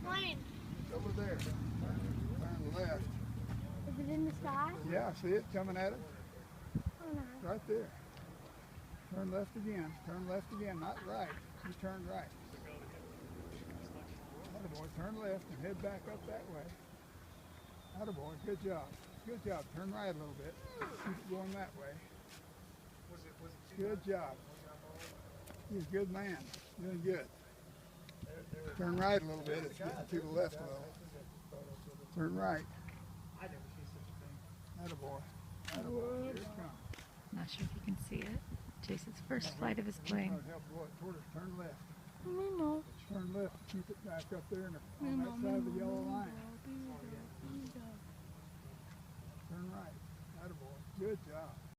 plane? It's over there. Turn left. Is it in the sky? Yeah, see it coming at it? Oh, no. Right there. Turn left again. Turn left again, not right. You turn right. Attaboy, turn left and head back up that way. Attaboy, good job. Good job. Turn right a little bit. Keep it going that way. Good job. You're a good man. Doing good. Turn right a little bit. It's getting to the left a little. Turn right. Attaboy. Attaboy. Here it comes. Not sure if you can see it. Jace's first flight of his plane. Help blow it toward us. Turn left. No. Turn left. Keep it back up there on that side of the yellow line. Turn right. Attaboy. Good job.